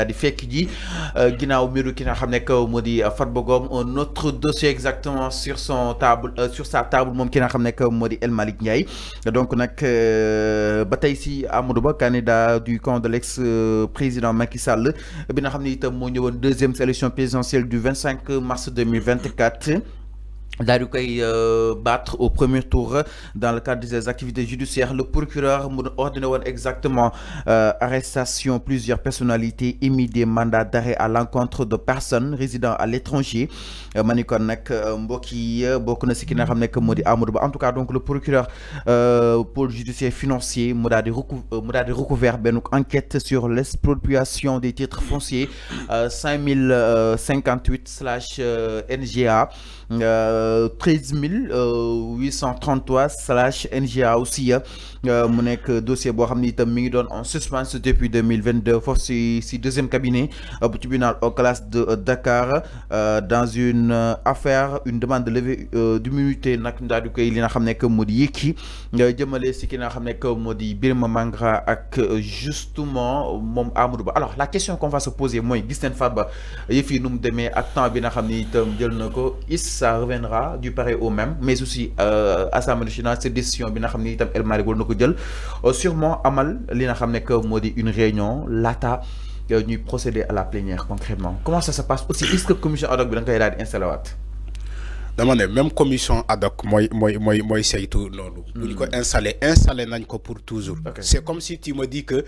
di fekk ji ginnaaw mbiru ki nga xam ne moo di Farba Ngom un autre dossier exactement sur son table sur sa table moom ki nga xam ne moo di El Malick Ndiaye donc nag ba tey si Amadou Ba candidat du camp de l'ex président Macky Sall bi nga xam ne itam moo ñëwoon deuxième élection présidentielle du 25 mars 2024. daal di koy battre au premier tour dans le cadre des activités judiciaires. Le procureur mu ordonné woon exactement arrestation plusieurs personnalités, émis des mandats d'arrêt à l'encontre de personnes résidant à l'étranger ma ni kon nag mbokk yi bokk na si ki nga xam ne moo di Amadou Ba en tout cas donc le procureur pôle judiciaire financier mu daal di recouvert benn enquête sur l'expropriation des titres fonciers 5058/NGA 13 833/NGA aussi mu nekk dossier boo xam ne itam mi ngi doon en suspense depuis 2022 foofu si deuxième cabinet bu tribunal hors classe de Dakar dans une affaire une demande de levée d'immunité nag daal di koy li nga xam ne moo di yëkki jëmale si ki nga xam ne moo di Birima Mangara ak justement moom Amadou Ba. Alors la question qu'on va se poser mooy gis nañ Farba yëf yi nu mu demee ak temps bi nga xam ne itam jël na ko ça reviendra du pareil au même mais aussi Assemblée nationale cette décision bi nga xam ne itam El Malick war na ko jël sûrement amal li nga xam ne moo di une réunion laata ñuy procéder à la plénière concrètement comment ça se passe aussi est-ce que commission ad hoc bi da nga koy daal di installé waat. dama ne même commission ad hoc mooy saytu loolu. bu ñu ko installé nañ ko pour toujours. Okay. C'est comme si tu me dis que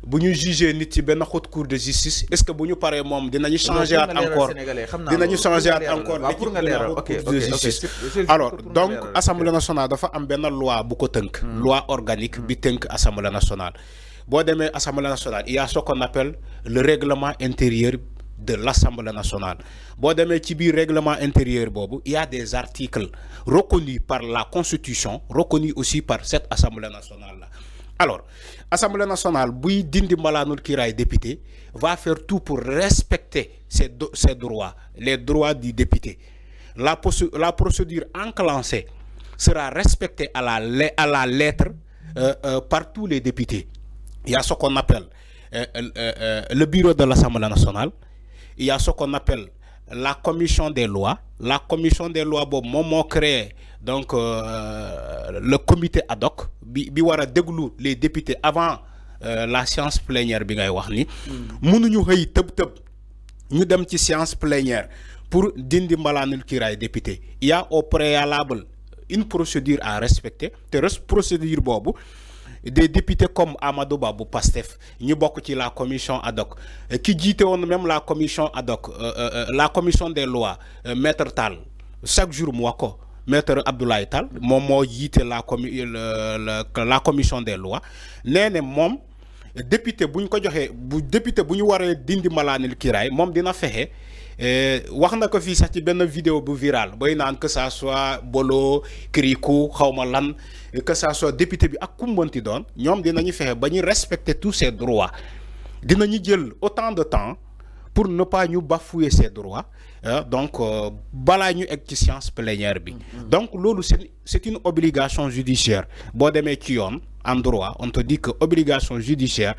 bu ñu jugé nit ci benn haute cour de justice est-ce que bu ñu paree moom dinañu changer encore pour nga leeral ok alors donc assemblée nationale dafa am benn loi bu ko tënk. loi organique bi tënk assemblée nationale. boo demee assemblée nationale il y a ce qu'on appelle le règlement intérieur de l'Assemblée nationale. boo demee ci biir règlement intérieur boobu il y a des articles reconnus par la Constitution reconnus aussi par cette Assemblée nationale là. Alors Assemblée nationale buy dindi mbalaanul kiiraay député va faire tout pour respecter ses droits les droits du député. La procédure enclenchée sera respectée à la lettre par tous les députés. Il y a ce qu'on appelle le bureau de l'Assemblée nationale. Il y a ce qu'on appelle la commission des lois. La commission des lois boobu moom moo créé donc le comité ad hoc bi war a déglu les députés avant la séance plénière bi ngay wax ni. mënuñu xëy tëb ñu dem ci séance plénière pour dindi mbalaanul kiiraay député. Il y a au préalable une procédure à respecter te procédure boobu. Des députés comme Amadou Ba bu Pastef ñu bokk ci la commission ad hoc ki jiite woon même la commission ad hoc la commission des lois maître Tall chaque jour mu wax ko maître Abdoulaye Tall moom moo jiite la commission des lois nee na moom député bu ñu ko joxee député bu ñu waree dindi malaanil kiraay moom dina fexe wax na ko fii sax ci benn vidéo bu viral bay naan que ça soit Bolo Kirikou xawma lan que ça soit député bi ak ku mënti doon ñoom dinañu fexe ba ñu respecter tous ces droits dinañu jël autant de temps pour ne pas ñu bafouer ces droits donc balaa ñu egg ci séance plénière bi. Donc loolu c'est une obligation judiciaire boo demee ci yoon en droit on te dit que obligation judiciaire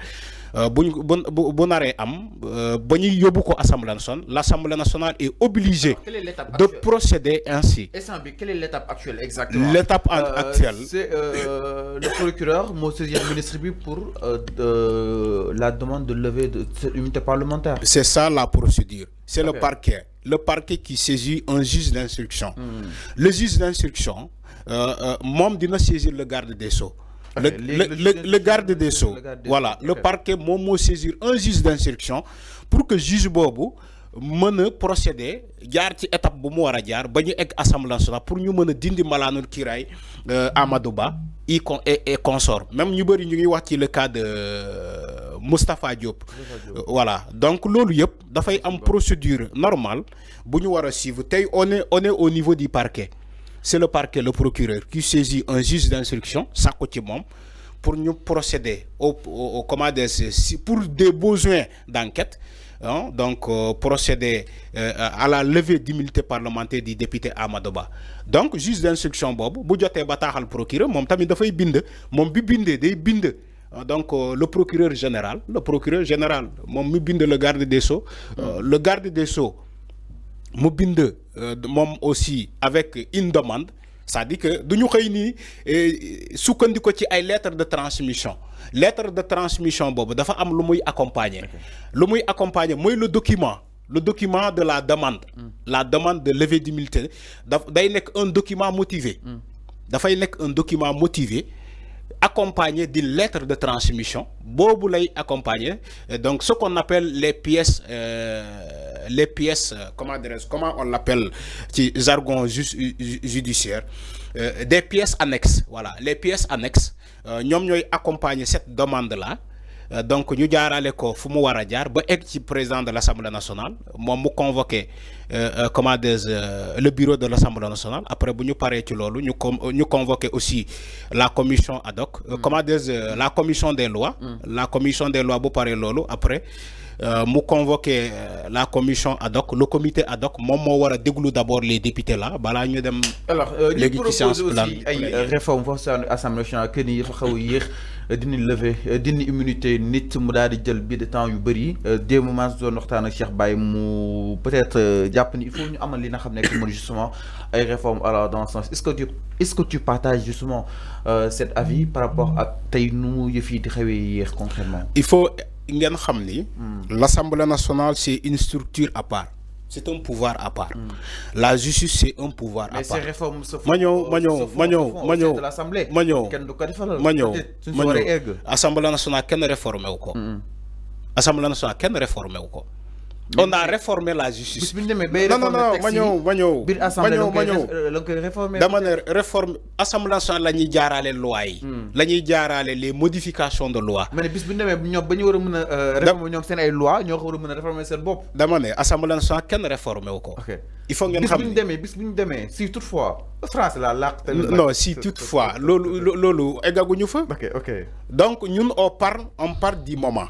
bu naree am ba ñuy yóbbu ko assemblée nationale l'Assemblée nationale est obligée de procéder ainsi. Quelle est l'étape actuelle exactement? L'étape actuelle c'est le procureur moo saisir ministre bi pour la demande de levée de cette immunité parlementaire. C'est ça la procédure. C'est okay. Le parquet qui saisit un juge d'instruction. Le juge d'instruction moom dina saisir le garde des Sceaux. Le garde des Sceaux, voilà, le parquet moom moo saisir un juge d'instruction pour que juge boobu mën a procéder jaar ci étape bu mu war a jaar ba ñu egg assemblée nationale pour ñu mën a dindi malaanul kiiraay Amadou Ba et consort. Même ñu bëri ñu ngi wax ci le cas de Moustapha Diop. Voilà, donc loolu yëpp dafay am procédure normale bu ñu war a suivre tey on est au niveau du parquet. C'est le parquet, le procureur qui saisit un juge d'instruction sàkku ci moom pour ñu procéder au comment dire pour des besoins d'enquête donc procéder à la levée d'immunité parlementaire du député Amadou Ba. Donc juge d'instruction boobu bu jotee bataaxal procureur moom tamit dafay bind moom bi bindee day bind donc le procureur général moom mi bind le garde des Sceaux le garde des Sceaux mu bind moom aussi avec une demande, c'est-à-dire que duñu xëy nii sukkandiko ci ay lettre de transmission boobu dafa am lu muy accompagner mooy le document de la demande la demande de levée d'immunité day nekk un document motivé dafay nekk un document motivé accompagné d'une lettre de transmission boobu lay accompagner donc ce qu'on appelle les pièces comment on l'appelle ci jargon judiciaire des pièces annexes, voilà les pièces annexes ñoom ñooy accompagner cette demande là. Donc ñu jaarale ko fu mu war a jaar ba egg ci président de l'Assemblée nationale moom mu convoqué le bureau de l'Assemblée nationale après bu ñu paree ci loolu ñu convoqué aussi la commission ad hoc la commission des lois bu paree loolu après mu convoqué la commission ad hoc le comité ad hoc moom moo war a déglu d'abord les députés là balaa ñu dem. alors ñu proposé aussi ay réformes foofu sa Assemblée nationale que ni dafa xaw a yéex dina lever dina immunité nit mu daal di jël bi de temps yu bëri démb maa doon waxtaan ak Cheikh Baye mu peut-être jàpp ni il faut ñu amal li nga xam ne que mooy justement ay réformes alors dans ce sens est-ce que tu partages justement cet avis par rapport ak tey nu yëf yi di xewee yéex concrètement. Il faut ngeen xam ni l'Assemblée nationale c'est une structure à part. C'est un pouvoir à part. La justice, c'est un pouvoir à part. Mais ces réformes se font de l'Assemblée. Assemblée nationale, quelle réforme est ko Assemblée nationale, quelle réforme est ko on a réformé la justice. Non, réforme Assemblée nationale la ñuy jaarale loi yi. La ñuy jaarale les modifications de loi. Mais bis bu ñu demee ñoom ba ñu war a mën a réformer ñoom seen ay loi ñoo ko war a mën a réformer seen bopp. Dama ne Assemblée nationale kenn réformé wu ko. Il faut ngeen xam bis bu ñu demee si toutefois France la laq. Non, si toutefois loolu eggaguñu fa. OK. Donc ñun on parle du moment.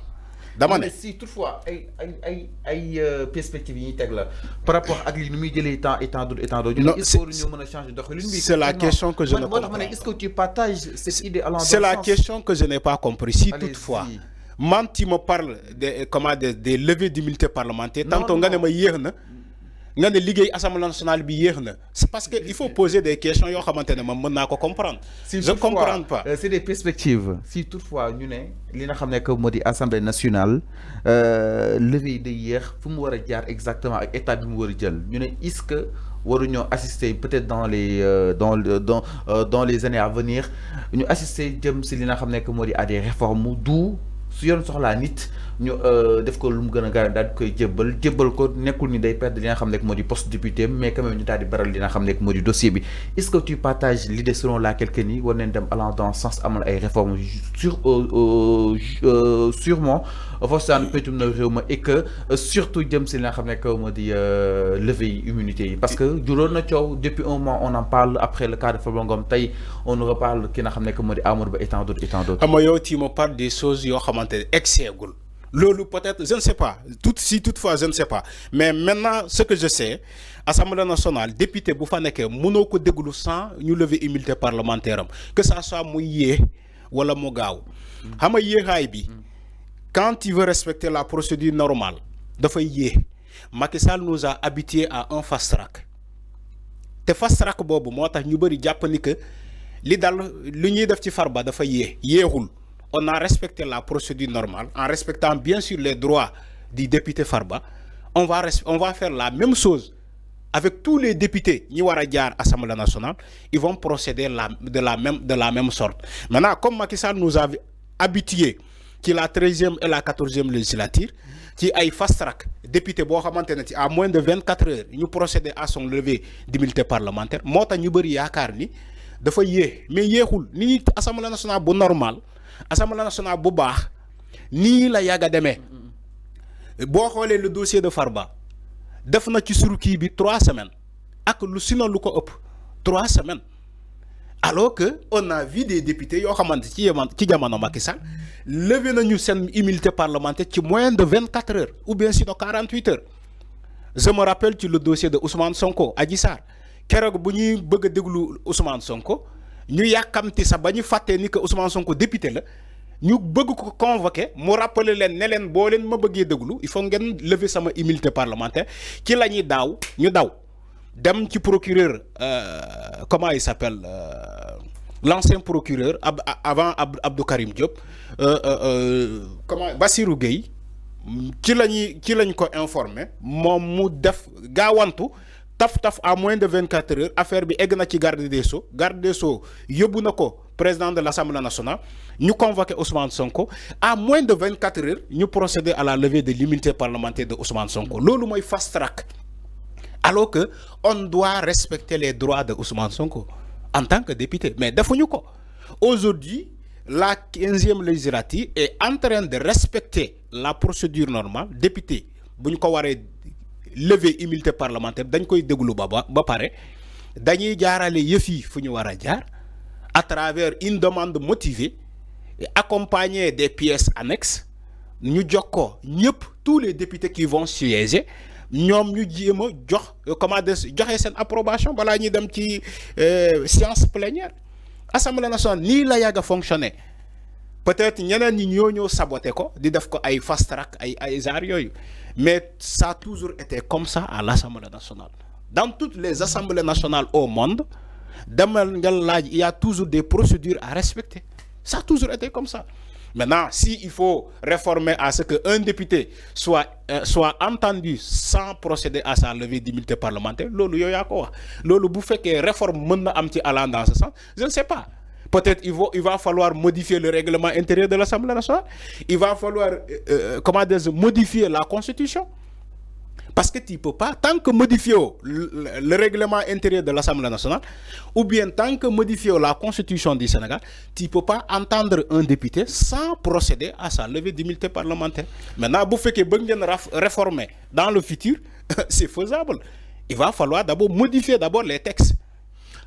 Mais si toutefois ay perspectives yi ñuy teg la par rapport ak li nu muy jëlee temps d'autres il faut ñu mën a changer doxalin bi. C'est la question que je ne comprends pas. Est-ce que tu partages cette idée allant dans C'est la question que je n'ai pas compris. Si toutefois man tu me parles des levées d'immunité parlementaire tantôt nga ne ma yéex na nga ne liggéey Assemblée nationale bi yéex na c'est parce que il faut poser des questions yoo xamante ne man mën naa ko comprendre. Je comprends pas. C'est des perspectives si toutefois ñu ne li nga xam ne que moo di Assemblée nationale levée de yéex fu mu war a jaar exactement ak état bi mu war a jël ñu ne est-ce que waruñoo assister peut-être dans les années à venir ñu assister jëm si li nga xam ne que moo di à des réformes du su yoon soxlaa nit ñu def ko lu mu gën a gaaw daal di koy jébbal ko nekkul ni day perdre li nga xam ne moo di poste député mais quand même ñu daal di baral li nga xam ne moo di dossier bi est-ce que tu partages l'idée selon laquelle que ni war nañ dem allant dans ce sens amal ay réformes sûrement forcément peccum na réew ma et que surtout jëm si li nga xam ne moo di levée immunité yi parce que juróon na coow depuis un mois on en parle après le cas de Farba Ngom tey on nous reparle ki nga xam ne moo di Amadou Ba et tant d'autres. Xam nga yow tu me parles des choses yoo xamante ne exeegul loolu peut-être je ne sais pas toutefois je ne sais pas mais maintenant ce que je sais Assemblée nationale député bu fa nekkee mënoo ko déglu sans ñu lever immunité parlementaire am que ça soit muy yéex wala mu gaaw xam nga yéexaay bi quand il veut respecter la procédure normale dafay yéex Macky Sall nous a habitués à un fast track te fast track boobu moo tax ñu bëri jàpp ni que li dal li ñuy def ci Farba dafa yéexul. On a respecté la procédure normale en respectant bien sûr les droits du député Farba. On va faire la même chose avec tous les députés ñi war a jaar Assemblée nationale. Ils vont procéder de la même sorte. Maintenant, comme Macky Sall nous a habitués ci la 13e et la 14e législature ci ay fast track député boo xamante ne ci à moins de 24 heures ñu procéder à son levée d'immunité parlementaire moo tax ñu bëri yaakaar ni dafa yéex mais yéexul ni Assemblée nationale bu normal. Assemblée nationale bu baax nii la yàgg a demee boo xoolee le dossier de Farba def na ci surkii bi 3 semaines ak lu sinon lu ko ëpp 3 semaines alors que on a vu des députés yoo xamante ci jamono Macky Sall levé nañu seen immunité parlementaire ci moins de 24 heures ou bien sinon 48 heures je me rappelle ci le dossier de Ousmane Sonko Adji Sarr keroog bu ñuy bëgg a déglu Ousmane Sonko ñu yàkkamti sax ba ñu fàttee ni que Ousmane Sonko député la ñu bëgg ko convoquer mu rappeler leen ne leen boo leen ma bëggee déglu il faut ngeen lever sama immunité parlementaire ci la ñuy ñu daw dem ci procureur comment il s'appelle l'ancien procureur avant Abdou Karim Diop comment Bassirou Gueye ci lañ ko informé moom mu def gaawantu taf à moins de 24 heures affaire bi egg na ci garde des Sceaux yóbbu na ko président de l'Assemblée nationale ñu convoqué Ousmane Sonko à moins de 24 heures ñu procéder à la levée de l'immunité parlementaire de Ousmane Sonko loolu mooy fast track alors que on doit respecter les droits de Ousmane Sonko en tant que député mais defuñu ko aujourd'hui la 15e législature est en train de respecter la procédure normale député bu ñu ko waree lever immunité parlementaire dañ koy déglu ba pare dañuy jaarale yëf yi fu ñu war a jaar à travers une demande motivée et accompagnée des pièces annexes ñu jox ko ñëpp tous les députés qui vont siéger ñoom ñu jéem a jox joxe seen approbation balaa ñuy dem ci séance plénière Assemblée nationale nii la yàgg a fonctionner peut-être ñeneen ñi ñoo saboté ko di def ko ay fast track ay genre yooyu mais ça a toujours été comme ça à l'Assemblée nationale dans toutes les assemblées nationales au monde il y a toujours des procédures à respecter ça a toujours été comme ça. Maintenant, s'il faut réformer à ce qu'un député soit entendu sans procéder à sa levée d'immunité parlementaire, lolo bu fekkee réforme mën na am ci allant dans ce sens, je ne sais pas. Peut-être il va falloir modifier le règlement intérieur de l'Assemblée nationale. Il va falloir modifier la Constitution. Parce que tu ne peux pas, tant que modifier le règlement intérieur de l'Assemblée nationale, ou bien tant que modifier la Constitution du Sénégal, tu ne peux pas entendre un député sans procéder à sa levée d'immunité parlementaire. Maintenant, vous faites que réformer dans le futur, c'est faisable. Il va falloir d'abord modifier les textes.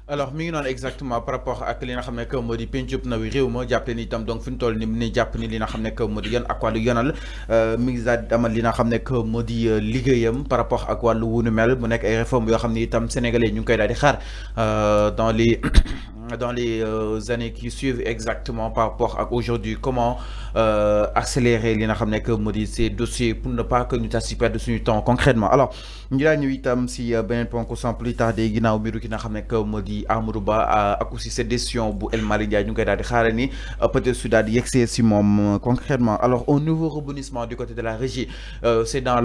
Alors mi ngi noonu exactement par rapport ak li nga xam ne que moo di pencub ndawi réew ma jàppale ni itam donc fi ñu toll ni jàpp ni li nga xam ne que moo di yoon ak wàllu yonal mi ngi daal amal li nga xam ne que moo di liggéeyam par rapport ak wàllu wunu mel mu nekk ay réformes yoo xam ne itam sénégalais ñu ngi koy daal di xaar dans les années qui suivent exactement par rapport à aujourd'hui comment accélérer li nga xam ne que moo di ces dossiers pour ne pas que ñu tas si perdre suñu temps concrètement. Alors ñu daal ñëw itam si beneen point ko sans plus tarder ginnaaw mbiru ki nga xam ne que moo di Amadou Ba ak aussi cette décision bu El Malick Ndiaye ñu ngi koy daal di xaare ni peut-être su daal di yegsee si moom concrètement. Alors un nouveau rebondissement du côté de la régie c'est dans